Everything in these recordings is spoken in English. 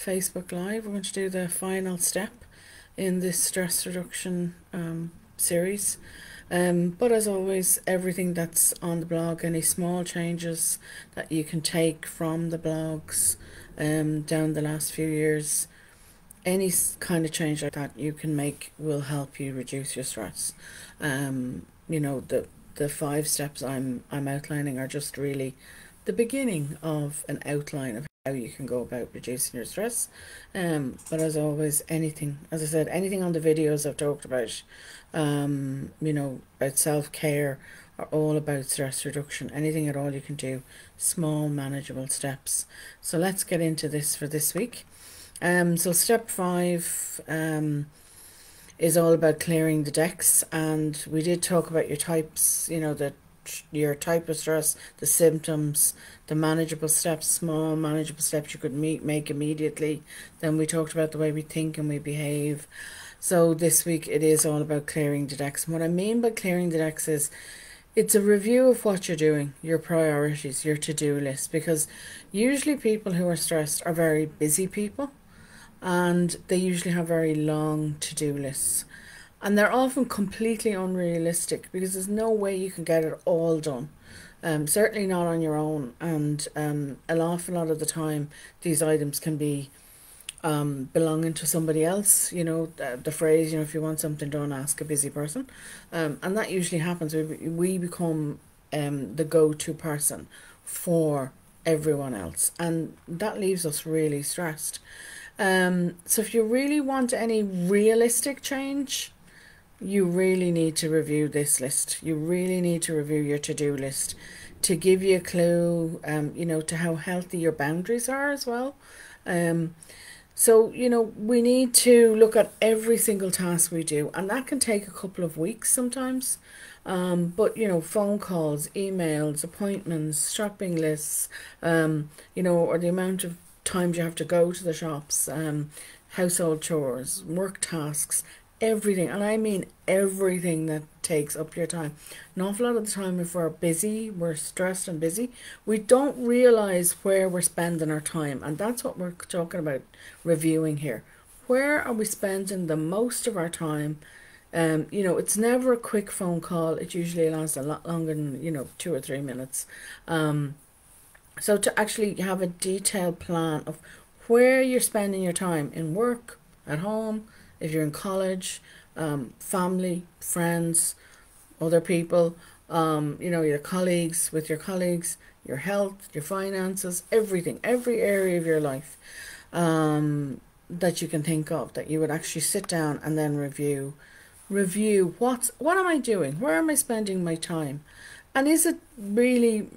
Facebook Live. We're going to do the final step in this stress reduction series. But as always, everything that's on the blog, any small changes that you can take from the blogs down the last few years, any kind of change like that you can make will help you reduce your stress. You know, the 5 steps I'm outlining are just really the beginning of an outline of how you can go about reducing your stress. But as always, anything, as I said, anything on the videos I've talked about, you know, about self-care, are all about stress reduction. Anything at all you can do, small manageable steps. So let's get into this for this week. So step 5 is all about clearing the decks, and we did talk about your types, you know, your type of stress, the symptoms, the manageable steps, small manageable steps you could make immediately. Then we talked about the way we think and we behave. So this week it is all about clearing the decks. And what I mean by clearing the decks is it's a review of what you're doing, your priorities, your to-do list, because usually people who are stressed are very busy people, and they usually have very long to-do lists. And they're often completely unrealistic because there's no way you can get it all done. Certainly not on your own. And an awful lot of the time, these items can be belonging to somebody else. You know, the phrase, you know, if you want something done, ask a busy person. And that usually happens. We become the go-to person for everyone else. And that leaves us really stressed. So if you really want any realistic change, you really need to review this list. You really need to review your to-do list to give you a clue, you know, to how healthy your boundaries are as well. So, you know, we need to look at every single task we do, and that can take a couple of weeks sometimes. But, you know, phone calls, emails, appointments, shopping lists, you know, or the amount of times you have to go to the shops, household chores, work tasks, everything, and I mean everything that takes up your time. An awful lot of the time, if we're busy, we're stressed and busy, we don't realize where we're spending our time, and that's what we're talking about reviewing here. Where are we spending the most of our time? You know, it's never a quick phone call. It usually lasts a lot longer than, you know, 2 or 3 minutes. So to actually have a detailed plan of where you're spending your time, in work, at home, if you're in college, family, friends, other people, you know, your colleagues, with your colleagues, your health, your finances, everything, every area of your life that you can think of, that you would actually sit down and then review what am I doing? Where am I spending my time? And is it really,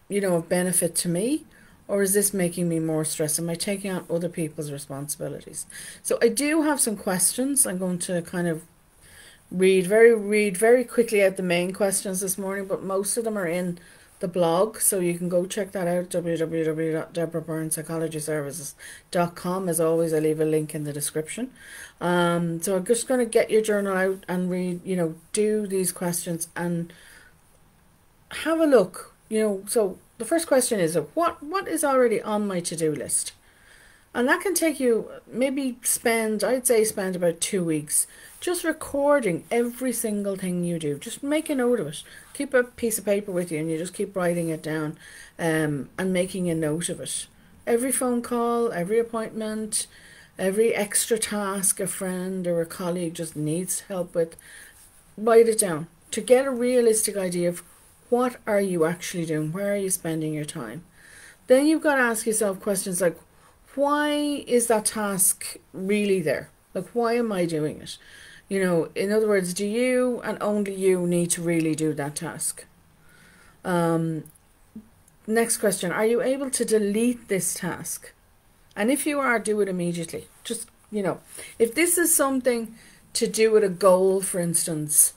you know, of benefit to me? Or is this making me more stressed? Am I taking on other people's responsibilities? So I do have some questions. I'm going to kind of read very quickly out the main questions this morning, but most of them are in the blog. So you can go check that out, www.deborahbyrnepsychologyservices.com. As always, I leave a link in the description. So I'm just going to get your journal out and read, you know, do these questions and have a look, you know. So the first question is, what is already on my to-do list? And that can take you, maybe I'd say spend about 2 weeks just recording every single thing you do. Just make a note of it. Keep a piece of paper with you and you just keep writing it down and making a note of it. Every phone call, every appointment, every extra task a friend or a colleague just needs help with, write it down to get a realistic idea of what are you actually doing? Where are you spending your time? Then you've got to ask yourself questions like, why is that task really there? Like, why am I doing it? You know, in other words, do you and only you need to really do that task? Next question, are you able to delete this task? And if you are, do it immediately. Just, you know, if this is something to do with a goal, for instance,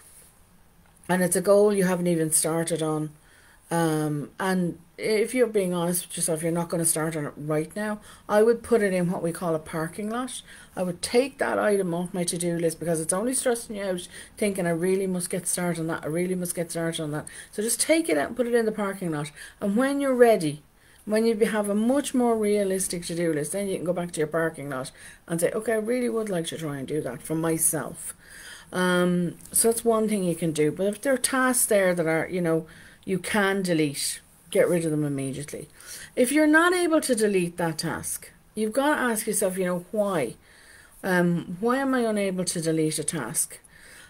and it's a goal you haven't even started on, and if you're being honest with yourself, you're not going to start on it right now, I would put it in what we call a parking lot. I would take that item off my to-do list because it's only stressing you out thinking I really must get started on that, I really must get started on that. So just take it out and put it in the parking lot, and when you're ready, When you have a much more realistic to-do list, then you can go back to your parking lot and say, okay, I really would like to try and do that for myself. So that's one thing you can do. But if there are tasks there that are, you can delete, get rid of them immediately. If you're not able to delete that task, you've got to ask yourself, why? Why am I unable to delete a task?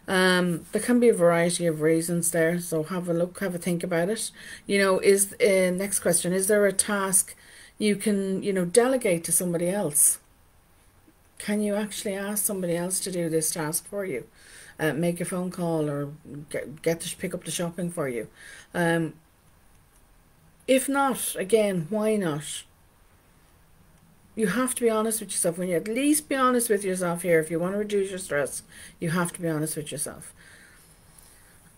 There can be a variety of reasons there, so have a look, have a think about it. Next question, is there a task you can, delegate to somebody else? Can you actually ask somebody else to do this task for you? Make a phone call or get to pick up the shopping for you. If not, again, why not? You have to be honest with yourself. When you at least be honest with yourself here, if you want to reduce your stress, you have to be honest with yourself.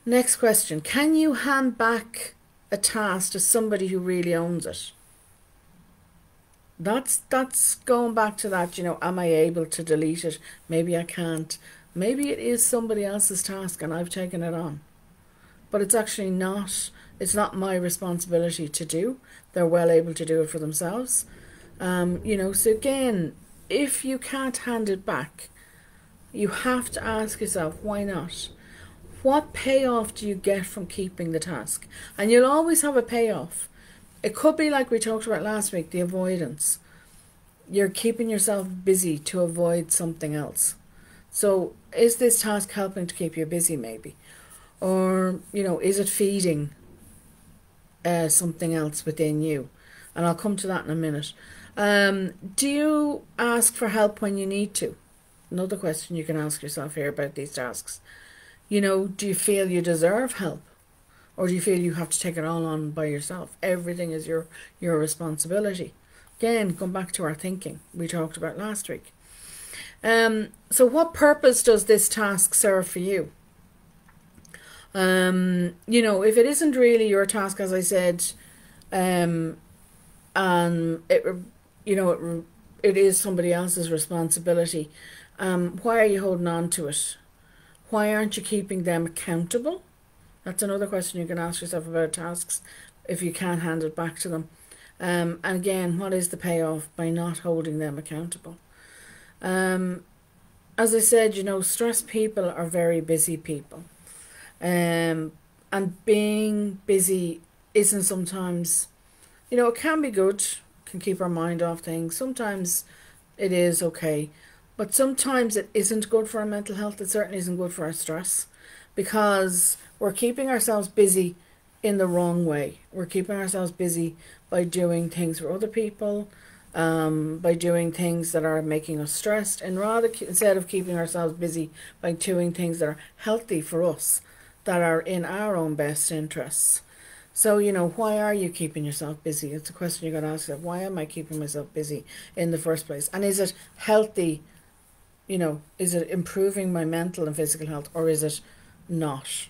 Next question. Can you hand back a task to somebody who really owns it? That's going back to that, am I able to delete it? Maybe I can't. Maybe it is somebody else's task and I've taken it on. But it's actually not, it's not my responsibility to do. They're well able to do it for themselves. So again, if you can't hand it back, you have to ask yourself, why not? What payoff do you get from keeping the task? And you'll always have a payoff. It could be like we talked about last week, the avoidance. You're keeping yourself busy to avoid something else. So is this task helping to keep you busy maybe? Or, is it feeding something else within you? And I'll come to that in a minute. Do you ask for help when you need to? Another question you can ask yourself here about these tasks. Do you feel you deserve help? Or do you feel you have to take it all on by yourself? Everything is your responsibility. Again, come back to our thinking we talked about last week. So what purpose does this task serve for you? If it isn't really your task, as I said, and it is somebody else's responsibility, why are you holding on to it? Why aren't you keeping them accountable? That's another question you can ask yourself about tasks if you can't hand it back to them. And again, what is the payoff by not holding them accountable? As I said, stressed people are very busy people. And being busy isn't sometimes, it can be good, can keep our mind off things. Sometimes it is okay, but sometimes it isn't good for our mental health. It certainly isn't good for our stress, because we're keeping ourselves busy in the wrong way. We're keeping ourselves busy by doing things for other people, by doing things that are making us stressed, and instead of keeping ourselves busy by doing things that are healthy for us, that are in our own best interests. So, why are you keeping yourself busy? It's a question you got to ask yourself. Why am I keeping myself busy in the first place? And is it healthy? Is it improving my mental and physical health, or is it not?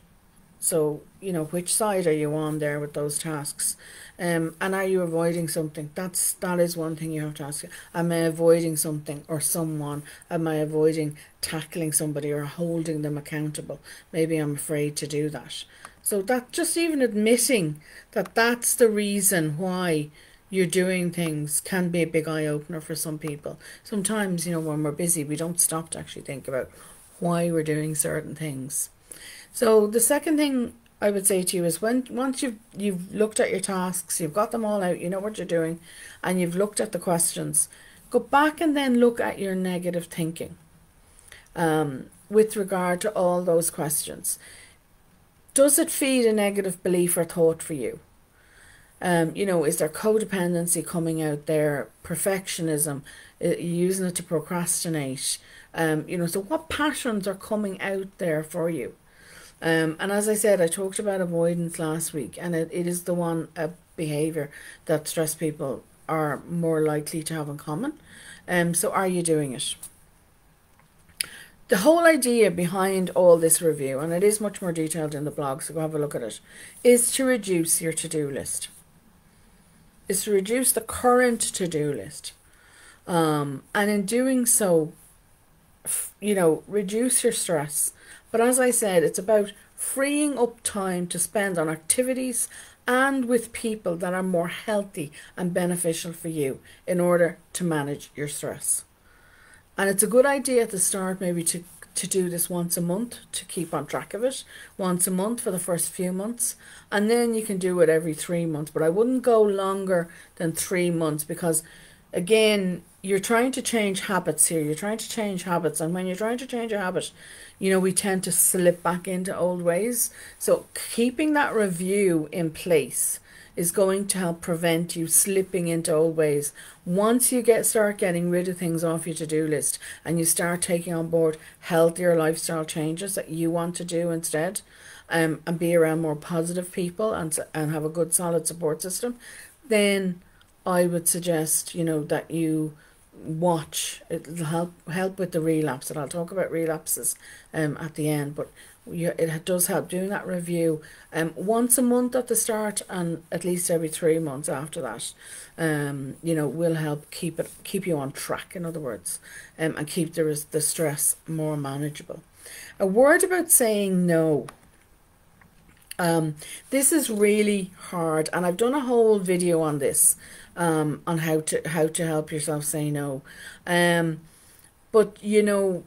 So, which side are you on there with those tasks? And are you avoiding something? That is one thing you have to ask. Am I avoiding something or someone? Am I avoiding tackling somebody or holding them accountable? Maybe I'm afraid to do that. So that just even admitting that that's the reason why you're doing things can be a big eye-opener for some people. Sometimes, when we're busy, we don't stop to actually think about why we're doing certain things. So the second thing I would say to you is once you've looked at your tasks, you've got them all out, you know what you're doing, and you've looked at the questions, go back and then look at your negative thinking with regard to all those questions. Does it feed a negative belief or thought for you? Is there codependency coming out there, perfectionism, using it to procrastinate? So what patterns are coming out there for you? And as I said, I talked about avoidance last week, and it is the one behaviour that stressed people are more likely to have in common. So are you doing it? The whole idea behind all this review, and it is much more detailed in the blog, so go have a look at it, is to reduce your to-do list. Is to reduce the current to-do list. And in doing so, reduce your stress. But as I said, it's about freeing up time to spend on activities and with people that are more healthy and beneficial for you in order to manage your stress. And it's a good idea at the start maybe to do this once a month, to keep on track of it once a month for the first few months, and then you can do it every 3 months. But I wouldn't go longer than 3 months, because again, you're trying to change habits here. You're trying to change habits, and when you're trying to change a habit, you know, we tend to slip back into old ways. So keeping that review in place is going to help prevent you slipping into old ways. Once you start getting rid of things off your to-do list, and you start taking on board healthier lifestyle changes that you want to do instead, and be around more positive people, and have a good solid support system, then I would suggest, you know, that you watch. It'll help with the relapse, and I'll talk about relapses at the end. But it does help doing that review once a month at the start, and at least every 3 months after that. You know, will help keep you on track, in other words, and keep the stress more manageable. A word about saying no. This is really hard, and I've done a whole video on this, on how to help yourself say no. But you know,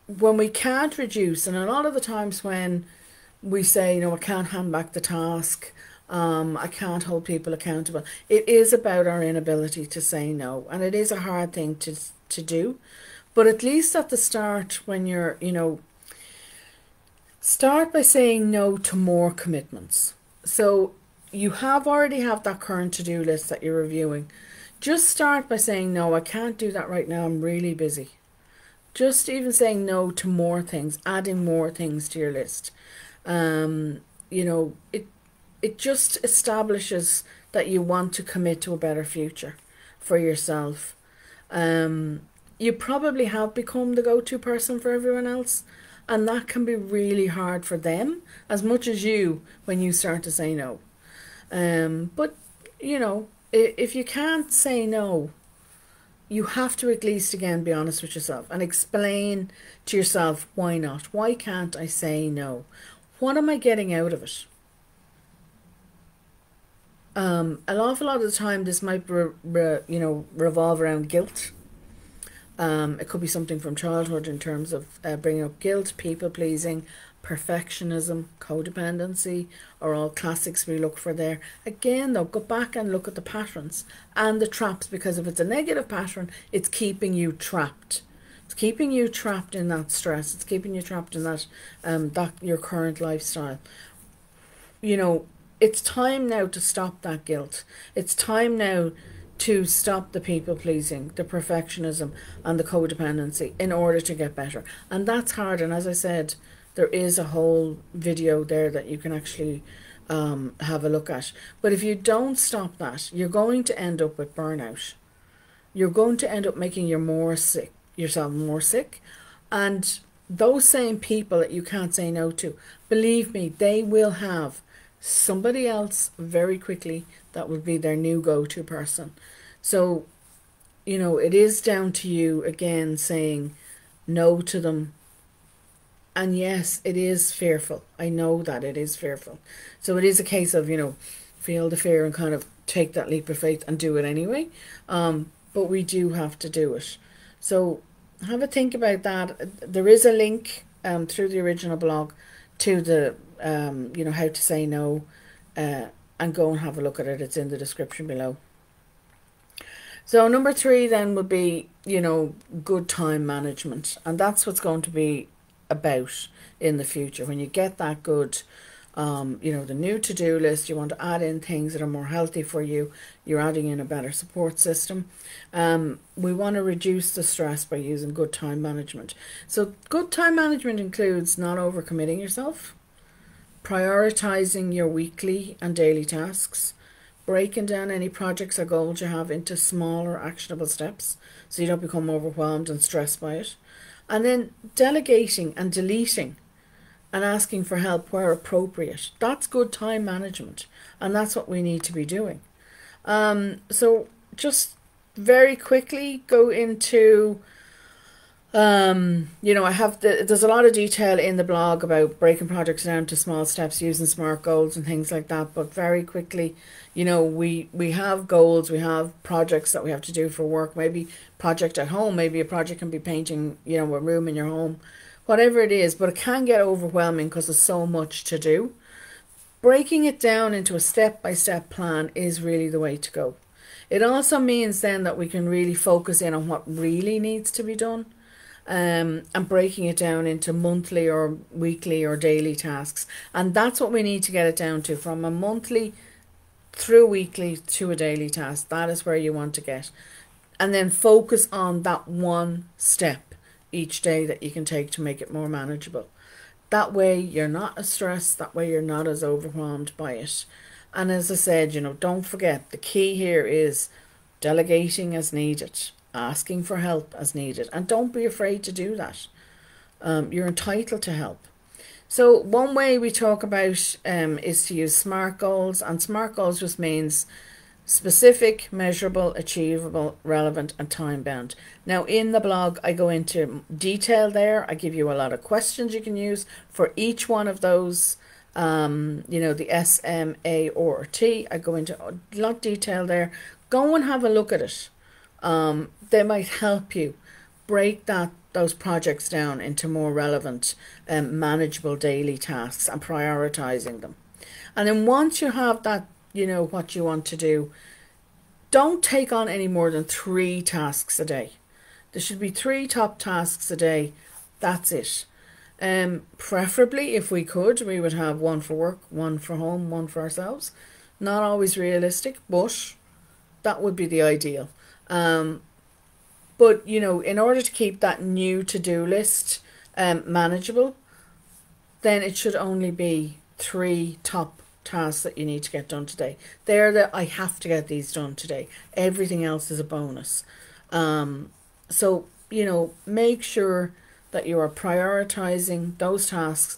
when we can't reduce, and a lot of the times when we say, you know, I can't hand back the task, I can't hold people accountable, it is about our inability to say no, and it is a hard thing to do. But at least at the start, when you're, you know, start by saying no to more commitments. So you already have that current to-do list that you're reviewing. Just start by saying, no, I can't do that right now, I'm really busy. Just even saying no to more things, adding more things to your list. You know, it just establishes that you want to commit to a better future for yourself. You probably have become the go-to person for everyone else, and that can be really hard for them as much as you when you start to say no. But, you know, if you can't say no, you have to at least, again, be honest with yourself and explain to yourself, why not? Why can't I say no? What am I getting out of it? An awful lot of the time, this might revolve around guilt. It could be something from childhood in terms of bringing up guilt, people pleasing, perfectionism, codependency are all classics we look for there. Again though, go back and look at the patterns and the traps, because if it's a negative pattern, it's keeping you trapped. It's keeping you trapped in that stress. It's keeping you trapped in that your current lifestyle. You know, it's time now to stop that guilt. It's time now to stop the people pleasing, the perfectionism and the codependency in order to get better. And that's hard, and as I said, there is a whole video there that you can actually have a look at. But if you don't stop that, you're going to end up with burnout. You're going to end up making yourself more sick. And those same people that you can't say no to, believe me, they will have somebody else very quickly that will be their new go-to person. So, you know, it is down to you, again, saying no to them. And yes, it is fearful. I know that it is fearful. So it is a case of, you know, feel the fear and kind of take that leap of faith and do it anyway. But we do have to do it. So have a think about that. There is a link through the original blog to the, you know, how to say no, and go and have a look at it. It's in the description below. So number 3 then would be, you know, good time management. And that's what's going to be about in the future. When you get that good, you know, the new to-do list, you want to add in things that are more healthy for you. You're adding in a better support system. We want to reduce the stress by using good time management. So good time management includes not overcommitting yourself, prioritizing your weekly and daily tasks, breaking down any projects or goals you have into smaller actionable steps so you don't become overwhelmed and stressed by it. And then delegating and deleting and asking for help where appropriate. That's good time management, and that's what we need to be doing. So just very quickly go into I have there's a lot of detail in the blog about breaking projects down to small steps using SMART goals and things like that. But very quickly, we have goals, we have projects that we have to do for work. Maybe project at home, maybe a project can be painting, a room in your home, whatever it is. But it can get overwhelming because there's so much to do. Breaking it down into a step-by-step plan is really the way to go. It also means then that we can really focus in on what really needs to be done, and breaking it down into monthly or weekly or daily tasks. And that's what we need to get it down to, from a monthly through weekly to a daily task. That is where you want to get. And then focus on that one step each day that you can take to make it more manageable. That way you're not as stressed, that way you're not as overwhelmed by it. And as I said, don't forget, the key here is delegating as needed, asking for help as needed, and don't be afraid to do that. You're entitled to help. So one way we talk about is to use SMART goals, and SMART goals just means specific, measurable, achievable, relevant, and time bound. Now in the blog I go into detail there. I give you a lot of questions you can use for each one of those, the S, M, A, or T. I go into a lot of detail there. Go and have a look at it. They might help you break those projects down into more relevant and manageable daily tasks and prioritizing them. And then once you have that, what you want to do, don't take on any more than 3 tasks a day. There should be 3 top tasks a day. That's it. Preferably, if we could, we would have 1 for work, 1 for home, 1 for ourselves. Not always realistic, but that would be the ideal. But in order to keep that new to-do list manageable, then it should only be 3 top tasks that you need to get done today. I have to get these done today. Everything else is a bonus. So make sure that you are prioritizing those tasks.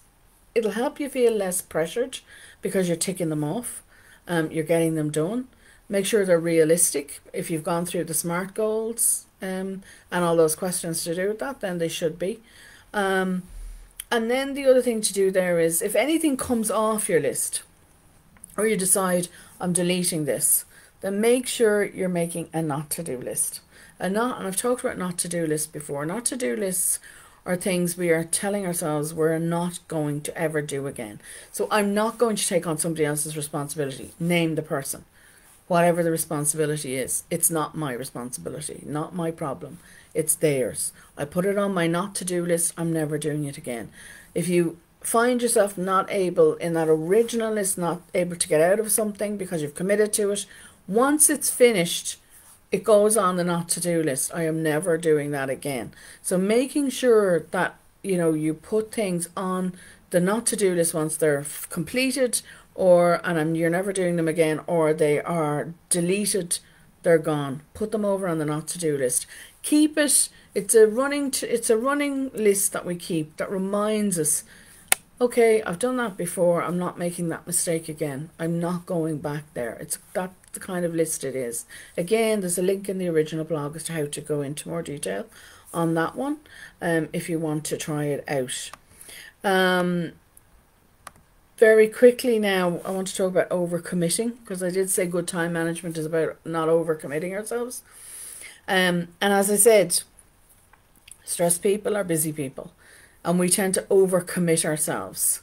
It'll help you feel less pressured because you're ticking them off. You're getting them done. Make sure they're realistic. If you've gone through the SMART goals and all those questions to do with that, then they should be. And then the other thing to do there is, if anything comes off your list, or you decide I'm deleting this, then make sure you're making a not to do list. And I've talked about not to do lists before. Not to do lists are things we are telling ourselves we're not going to ever do again. So I'm not going to take on somebody else's responsibility. Name the person. Whatever the responsibility is, it's not my responsibility, not my problem. It's theirs. I put it on my not to do list. I'm never doing it again. If you find yourself not able in that original list, not able to get out of something because you've committed to it, once it's finished, it goes on the not to do list. I am never doing that again. So making sure that you put things on the not to do list once they're completed, you're never doing them again, or they are deleted, they're gone. Put them over on the not to do list. Keep it. It's a running list that we keep that reminds us, okay, I've done that before. I'm not making that mistake again. I'm not going back there. That's the kind of list it is. Again, there's a link in the original blog as to how to go into more detail on that one, if you want to try it out. Very quickly now, I want to talk about overcommitting, because I did say good time management is about not overcommitting ourselves. And as I said, stressed people are busy people, and we tend to overcommit ourselves.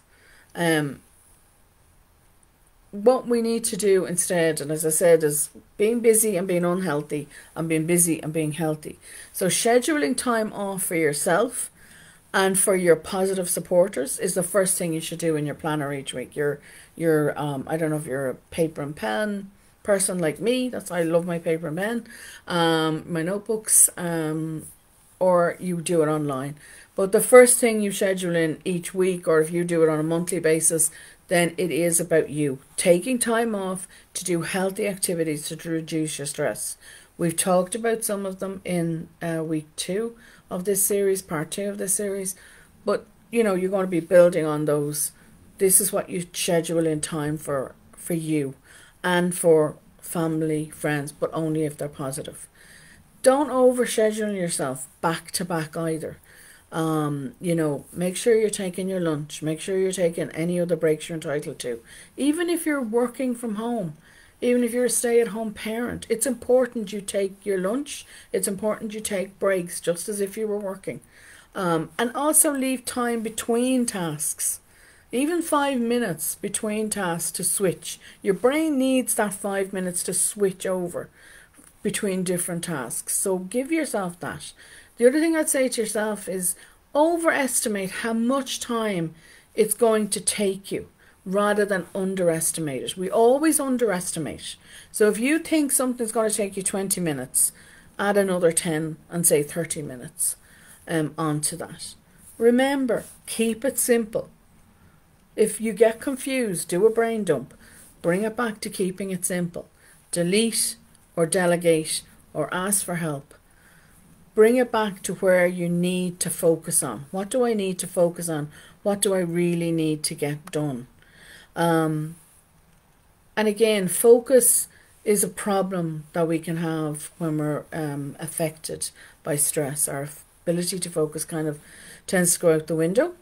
What we need to do instead, and as I said, is being busy and being unhealthy, and being busy and being healthy. So scheduling time off for yourself and for your positive supporters is the first thing you should do in your planner each week. I don't know if you're a paper and pen person like me. I love my paper and pen, my notebooks, or you do it online. But the first thing you schedule in each week, or if you do it on a monthly basis, then it is about you taking time off to do healthy activities to reduce your stress. We've talked about some of them in week 2 of this series, part 2 of this series, but you're going to be building on those. This is what you schedule in time for you and for family, friends, but only if they're positive. Don't overschedule yourself back to back either. You know, make sure you're taking your lunch. Make sure you're taking any other breaks you're entitled to. Even if you're working from home, even if you're a stay-at-home parent, it's important you take your lunch. It's important you take breaks, just as if you were working. And also leave time between tasks. Even 5 minutes between tasks to switch. Your brain needs that 5 minutes to switch over between different tasks. So give yourself that. The other thing I'd say to yourself is overestimate how much time it's going to take you rather than underestimate it. We always underestimate. So if you think something's going to take you 20 minutes, add another 10 and say 30 minutes onto that. Remember, keep it simple. If you get confused, do a brain dump. Bring it back to keeping it simple. Delete or delegate or ask for help. Bring it back to where you need to focus on. What do I need to focus on? What do I really need to get done? And again, focus is a problem that we can have when we're affected by stress. Our ability to focus kind of tends to go out the window.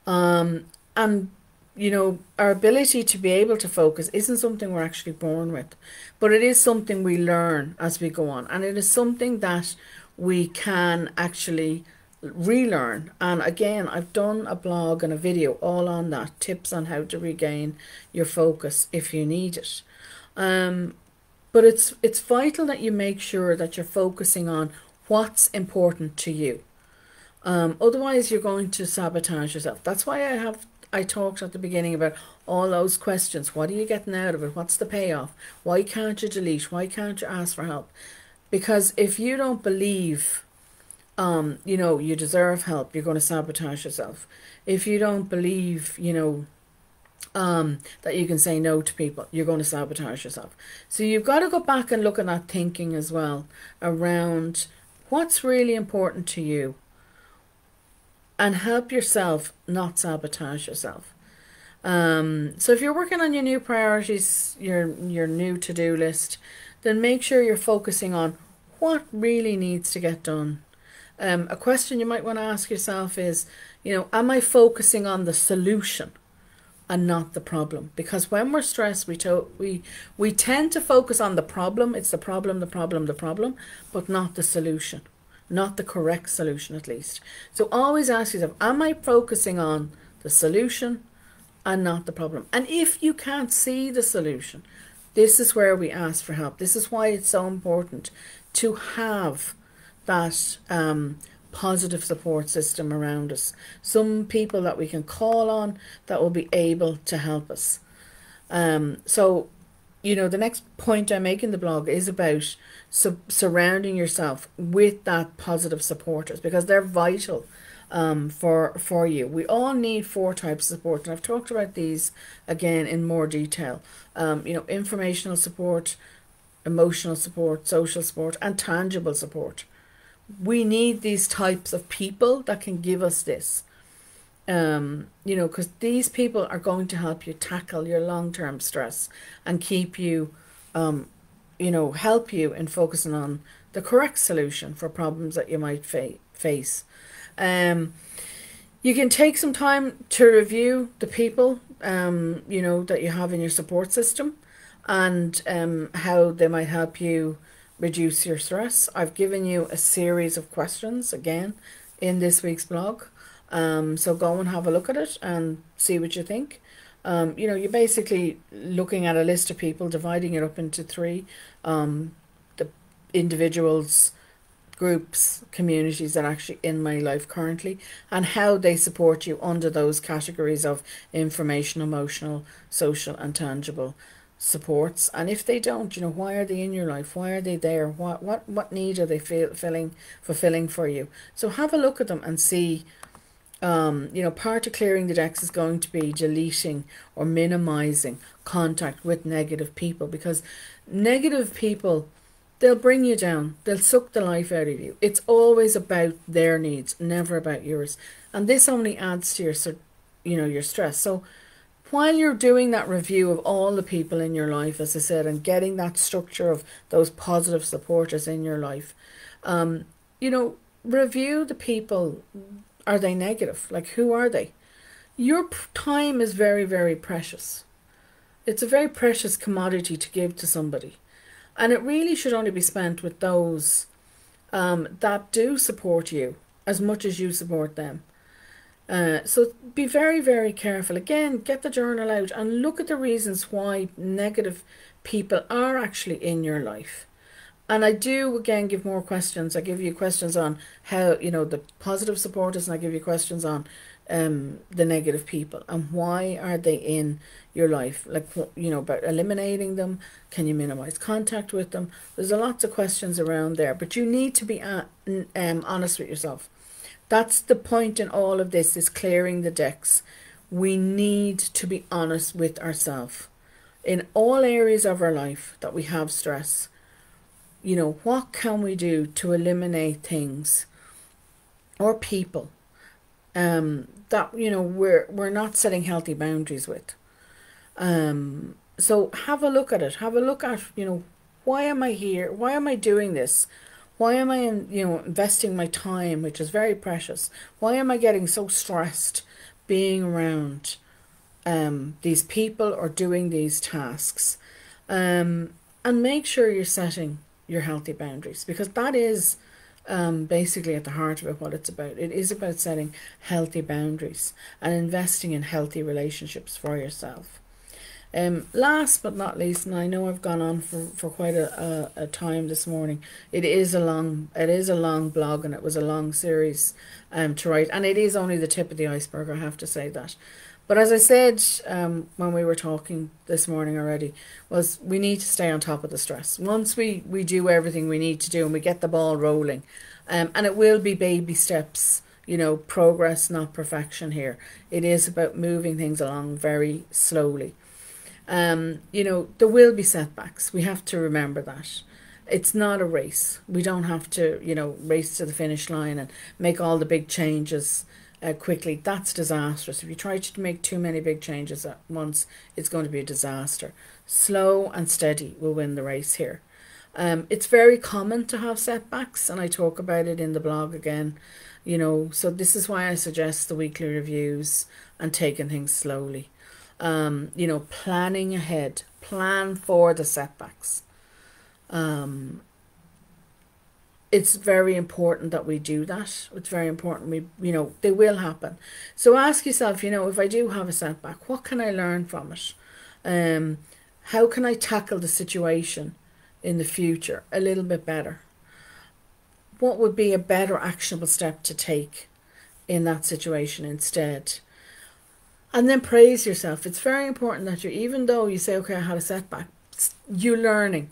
And you know, our ability to be able to focus isn't something we're actually born with, but it is something we learn as we go on, and it is something that we can actually relearn. And again, I've done a blog and a video all on that, tips on how to regain your focus if you need it. But it's vital that you make sure that you're focusing on what's important to you. Otherwise, you're going to sabotage yourself. That's why I talked at the beginning about all those questions. What are you getting out of it? What's the payoff? Why can't you delete? Why can't you ask for help? Because if you don't believe, you know, you deserve help, you're going to sabotage yourself. If you don't believe, you know, that you can say no to people, you're going to sabotage yourself. So you've got to go back and look at that thinking as well around what's really important to you, and help yourself not sabotage yourself. So if you're working on your new priorities, your new to-do list, then make sure you're focusing on what really needs to get done. A question you might want to ask yourself is, you know, am I focusing on the solution and not the problem? Because when we're stressed, we tend to focus on the problem. It's the problem, but not the solution. Not the correct solution, at least. So always ask yourself, am I focusing on the solution and not the problem? And if you can't see the solution, this is where we ask for help. This is why it's so important to have that positive support system around us. Some people that we can call on that will be able to help us. So, you know, the next point I make in the blog is about surrounding yourself with that positive supporters, because they're vital for you. We all need 4 types of support, and I've talked about these again in more detail. You know, informational support, emotional support, social support, and tangible support. We need these types of people that can give us this. You know, because these people are going to help you tackle your long-term stress and keep you, you know, help you in focusing on the correct solution for problems that you might face. You can take some time to review the people, you know, that you have in your support system, and how they might help you reduce your stress. I've given you a series of questions again in this week's blog. So go and have a look at it and see what you think. You know, you're basically looking at a list of people, dividing it up into 3. The individuals, groups, communities that are actually in my life currently, and how they support you under those categories of information, emotional, social, and tangible supports. And if they don't, you know, why are they in your life? Why are they there? What need are they fulfilling for you? So have a look at them and see. You know, part of clearing the decks is going to be deleting or minimizing contact with negative people, because negative people, they'll bring you down. They'll suck the life out of you. It's always about their needs, never about yours. And this only adds to your, you know, your stress. So while you're doing that review of all the people in your life, as I said, and getting that structure of those positive supporters in your life, you know, review the people. Are they negative? Like, who are they? Your time is very, very precious. It's a very precious commodity to give to somebody. And it really should only be spent with those that do support you as much as you support them. So be very, very careful. Again, get the journal out and look at the reasons why negative people are actually in your life. And I do, again, give more questions. I give you questions on how, the positive supporters, and I give you questions on the negative people and why are they in your life. Like, about eliminating them. Can you minimize contact with them? There's a lots of questions around there. But you need to be honest with yourself. That's the point in all of this, is clearing the decks. We need to be honest with ourselves. In all areas of our life that we have stress, what can we do to eliminate things or people that we're not setting healthy boundaries with. So have a look at it. Have a look at why am I here? Why am I doing this? Why am I investing my time, which is very precious? Why am I getting so stressed being around these people or doing these tasks? And make sure you're setting your healthy boundaries, because that is basically at the heart of it what it's about. It is about setting healthy boundaries and investing in healthy relationships for yourself. Last but not least, and I know I've gone on for quite a time this morning. It is a long blog, and it was a long series to write, and it is only the tip of the iceberg, I have to say that. But as I said when we were talking this morning already, was we need to stay on top of the stress. Once we do everything we need to do and we get the ball rolling, and it will be baby steps, progress, not perfection here. It is about moving things along very slowly. There will be setbacks. We have to remember that. It's not a race. We don't have to, race to the finish line and make all the big changes quickly. That's disastrous. If you try to make too many big changes at once, it's going to be a disaster. Slow and steady will win the race here. It's very common to have setbacks, and I talk about it in the blog again. So this is why I suggest the weekly reviews and taking things slowly. Planning ahead, plan for the setbacks. It's very important that we do that. It's very important they will happen. So ask yourself, if I do have a setback, what can I learn from it? How can I tackle the situation in the future a little bit better? What would be a better actionable step to take in that situation instead? And then praise yourself. It's very important that even though you say, okay, I had a setback, you're learning.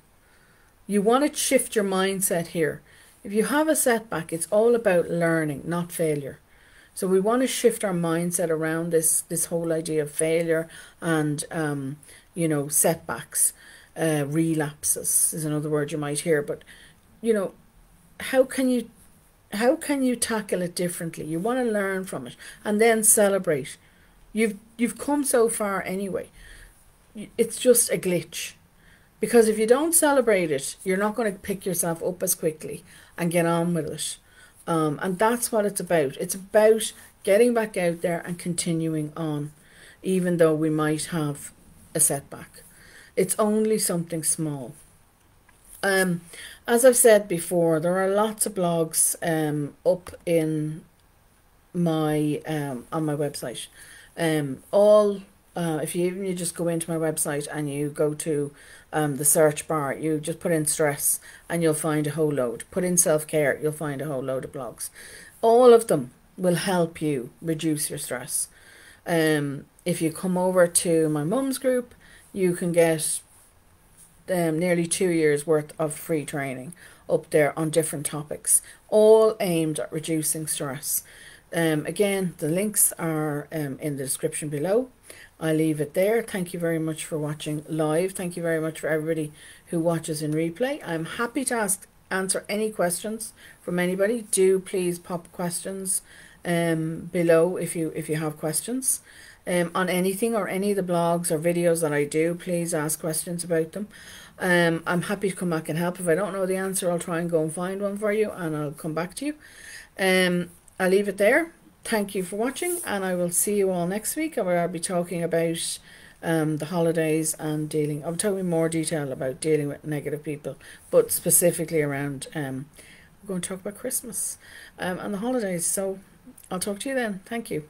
You want to shift your mindset here. If you have a setback, it's all about learning, not failure. So we want to shift our mindset around this whole idea of failure and, setbacks. Relapses is another word you might hear. But, how can you tackle it differently? You want to learn from it and then celebrate. You've come so far anyway. It's just a glitch. Because if you don't celebrate it, you're not going to pick yourself up as quickly and get on with it. And that's what it's about. It's about getting back out there and continuing on, even though we might have a setback. It's only something small. As I've said before, there are lots of blogs up in my on my website. If you just go into my website and you go to the search bar, you just put in stress and you'll find a whole load. Put in self-care, you'll find a whole load of blogs. All of them will help you reduce your stress. If you come over to my mum's group, you can get nearly 2 years worth of free training up there on different topics, all aimed at reducing stress. Again, the links are in the description below. I'll leave it there. Thank you very much for watching live. Thank you very much for everybody who watches in replay. I'm happy to answer any questions from anybody. Do please pop questions below if you have questions. on anything or any of the blogs or videos that I do, please ask questions about them. I'm happy to come back and help. If I don't know the answer, I'll try and go and find one for you, and I'll come back to you. I'll leave it there. Thank you for watching, and I will see you all next week, where I'll be talking about the holidays and dealing. I'll tell you more detail about dealing with negative people, but specifically around we're going to talk about Christmas and the holidays. So I'll talk to you then. Thank you.